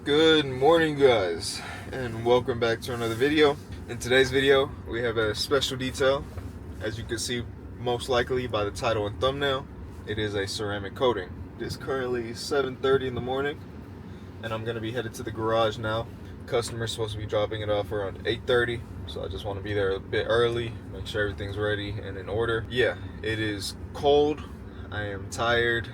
Good morning, guys, and welcome back to another video. In today's video we have a special detail. As you can see most likely by the title and thumbnail, it is a ceramic coating. It is currently 7:30 in the morning and I'm going to be headed to the garage now. Customer's supposed to be dropping it off around 8:30, so I just want to be there a bit early, make sure everything's ready and in order. Yeah, it is cold, I am tired,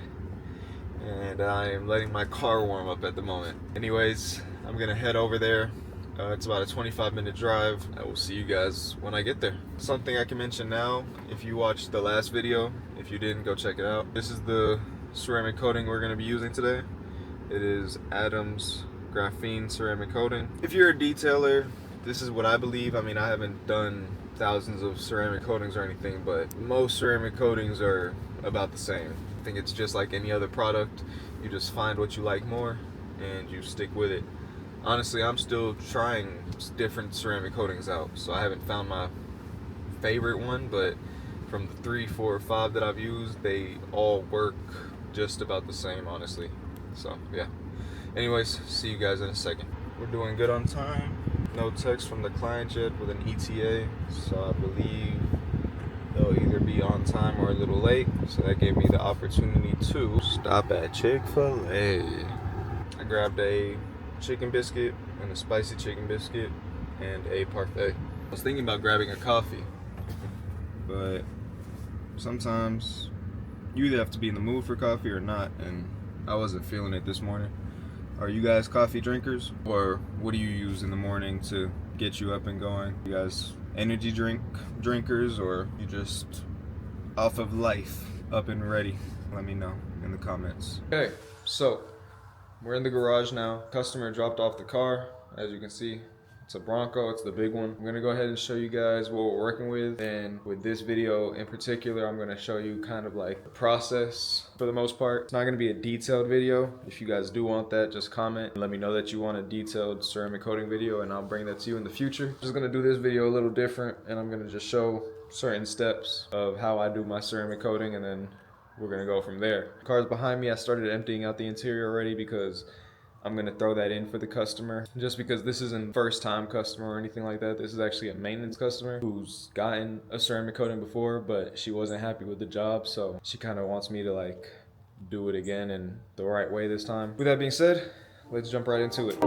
and I am letting my car warm up at the moment. Anyways, I'm gonna head over there. It's about a 25-minute drive. I will see you guys when I get there. Something I can mention now, if you watched the last video, if you didn't, go check it out. This is the ceramic coating we're gonna be using today. It is Adam's graphene ceramic coating. If you're a detailer, this is what I believe. I mean, I haven't done thousands of ceramic coatings or anything, but most ceramic coatings are about the same. I think it's just like any other product. You just find what you like more and you stick with it. Honestly, I'm still trying different ceramic coatings out, so I haven't found my favorite one, but from the 3, 4, 5 that I've used, they all work just about the same, honestly. So yeah, anyways, see you guys in a second. We're doing good on time. No text from the client yet with an ETA, so I believe they'll either be on time or a little late, so that gave me the opportunity to stop at Chick-fil-A. I grabbed a chicken biscuit and a spicy chicken biscuit and a parfait. I was thinking about grabbing a coffee, but sometimes you either have to be in the mood for coffee or not, and I wasn't feeling it this morning. Are you guys coffee drinkers, or what do you use in the morning to get you up and going? You guys energy drinkers, or you just off of life, up and ready? Let me know in the comments. Okay, so we're in the garage now. Customer dropped off the car. As you can see, it's a Bronco, it's the big one. I'm gonna go ahead and show you guys what we're working with, and with this video in particular, I'm gonna show you kind of like the process for the most part. It's not gonna be a detailed video. If you guys do want that, just comment and let me know that you want a detailed ceramic coating video, and I'll bring that to you in the future. I'm just gonna do this video a little different, and I'm gonna just show certain steps of how I do my ceramic coating, and then we're gonna go from there. The car's behind me. I started emptying out the interior already because I'm gonna throw that in for the customer. Just because this isn't first time customer or anything like that. This is actually a maintenance customer who's gotten a ceramic coating before, but she wasn't happy with the job, so she kind of wants me to like do it again in the right way this time. With that being said, let's jump right into it.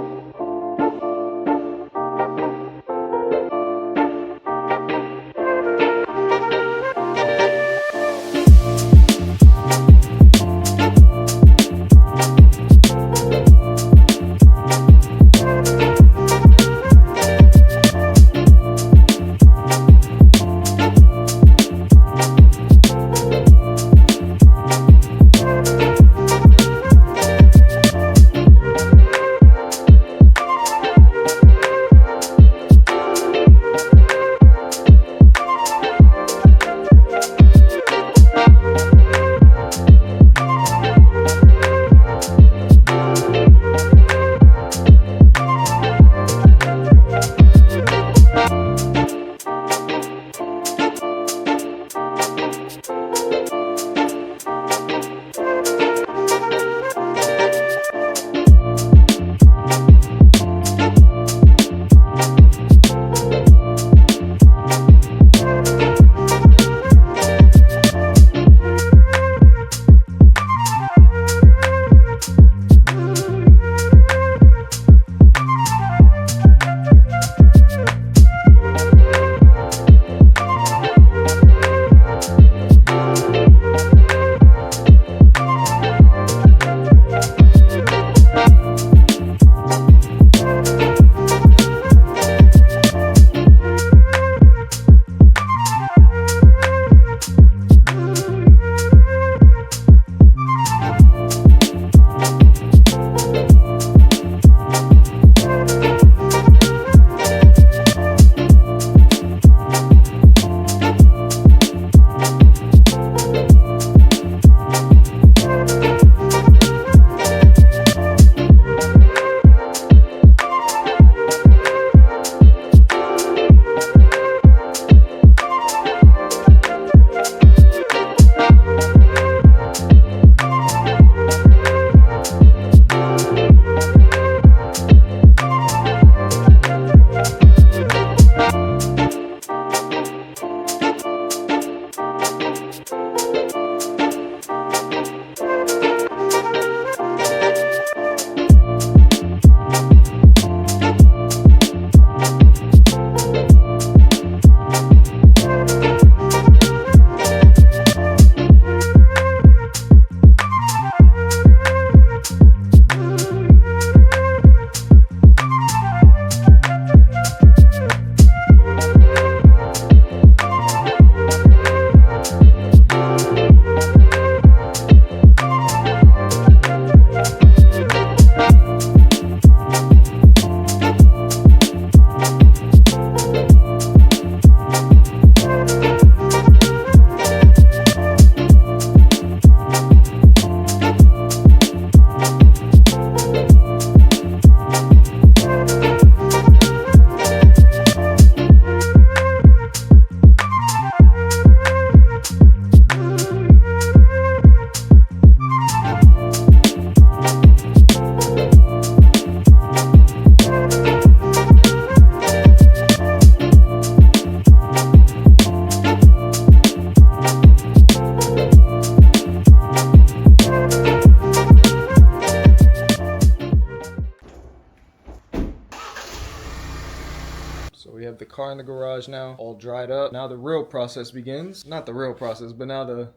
we have the car in the garage now, all dried up. Now the real process begins. Not the real process, but now the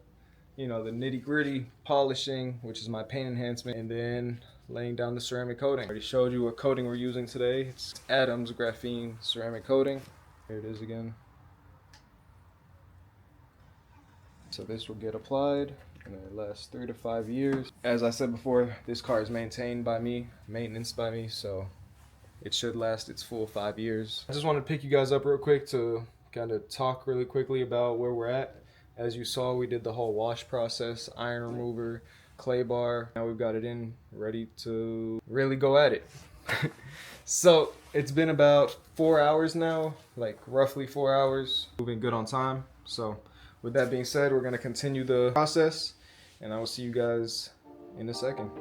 nitty gritty polishing, which is my paint enhancement, and then laying down the ceramic coating. I already showed you what coating we're using today. It's Adams graphene ceramic coating. Here it is again. So this will get applied and it lasts 3 to 5 years. As I said before, this car is maintained by me, maintenance by me, so it should last its full 5 years. I just wanted to pick you guys up real quick to kind of talk really quickly about where we're at. As you saw, we did the whole wash process, iron remover, clay bar. Now we've got it in, ready to really go at it. So it's been about 4 hours now, like roughly 4 hours. Moving good on time. So with that being said, we're gonna continue the process and I will see you guys in a second.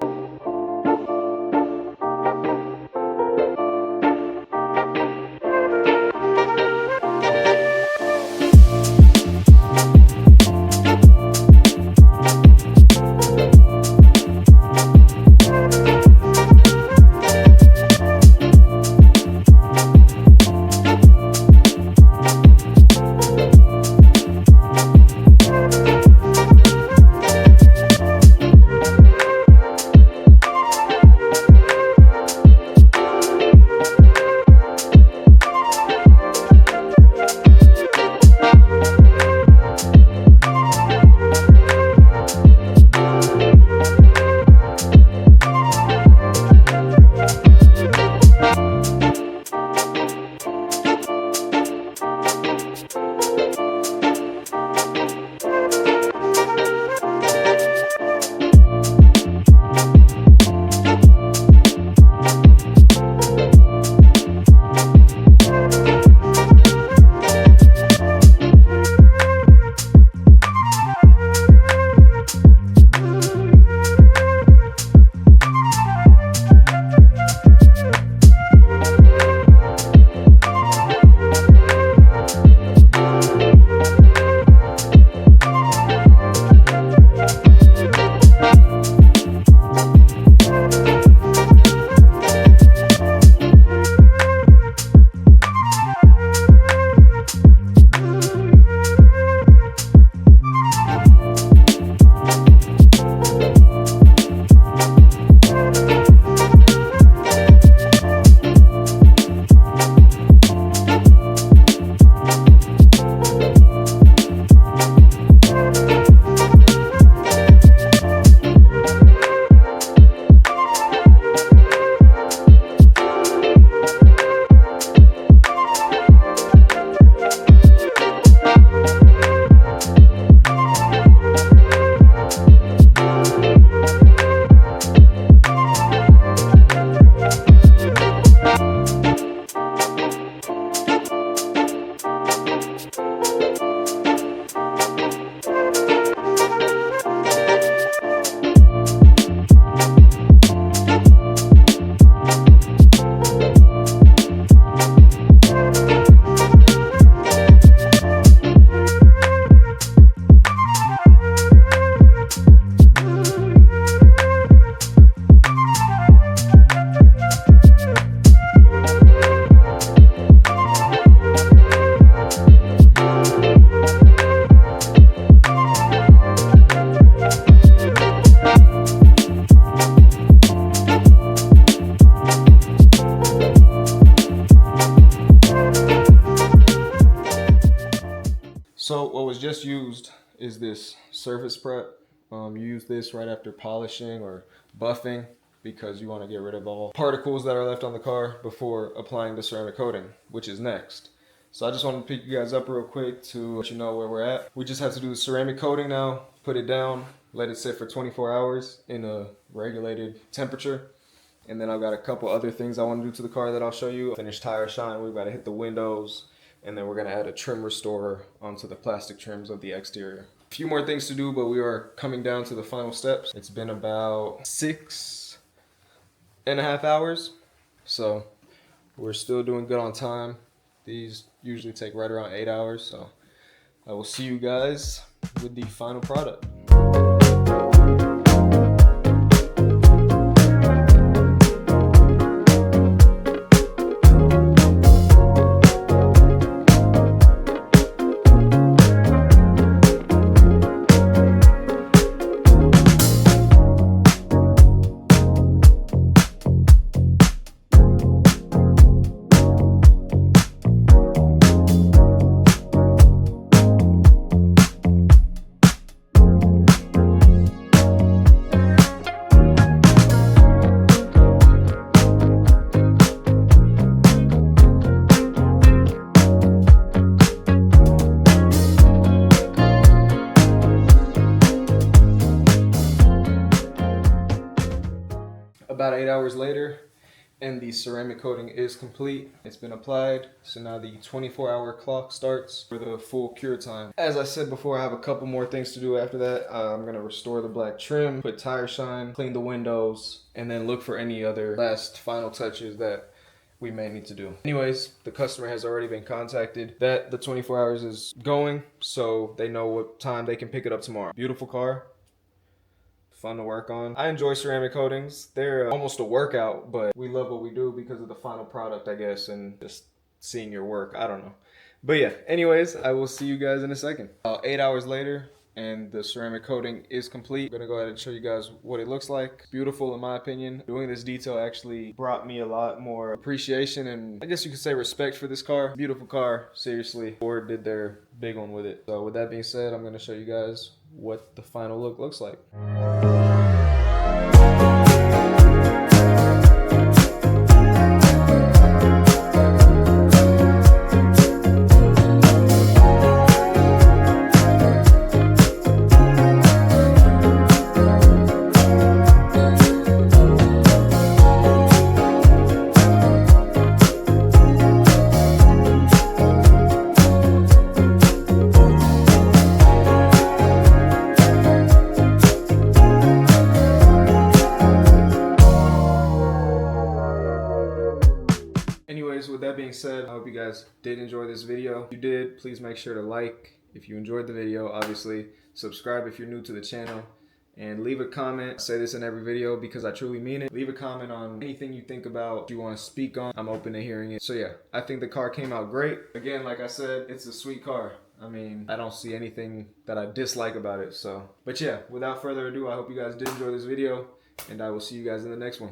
So what was just used is this surface prep. You use this right after polishing or buffing because you want to get rid of all particles that are left on the car before applying the ceramic coating, which is next. So I just wanted to pick you guys up real quick to let you know where we're at. We just have to do the ceramic coating now, put it down, let it sit for 24 hours in a regulated temperature. And then I've got a couple other things I want to do to the car that I'll show you. Finish tire shine, we've got to hit the windows, and then we're going to add a trim restorer onto the plastic trims of the exterior. A few more things to do, but we are coming down to the final steps. It's been about 6.5 hours, so we're still doing good on time. These usually take right around 8 hours, so I will see you guys with the final product. about 8 hours later, and the ceramic coating is complete. It's been applied, so now the 24-hour clock starts for the full cure time. As I said before, I have a couple more things to do after that. I'm gonna restore the black trim, put tire shine, clean the windows, and then look for any other last final touches that we may need to do. Anyways, the customer has already been contacted that the 24 hours is going, so they know what time they can pick it up tomorrow. Beautiful car. Fun to work on. I enjoy ceramic coatings. They're almost a workout, but we love what we do because of the final product, I guess, and just seeing your work. I don't know. But yeah, anyways, I will see you guys in a second. 8 hours later, and the ceramic coating is complete. I'm gonna go ahead and show you guys what it looks like. Beautiful in my opinion. Doing this detail actually brought me a lot more appreciation and I guess you could say respect for this car. Beautiful car, seriously. Ford did their big one with it. So with that being said, I'm gonna show you guys what the final look looks like. Anyways, with that being said, I hope you guys did enjoy this video. If you did, please make sure to like if you enjoyed the video. Obviously, subscribe if you're new to the channel. And leave a comment. I say this in every video because I truly mean it. Leave a comment on anything you think about, you want to speak on. I'm open to hearing it. So yeah, I think the car came out great. Again, like I said, it's a sweet car. I mean, I don't see anything that I dislike about it. So, but yeah, without further ado, I hope you guys did enjoy this video. And I will see you guys in the next one.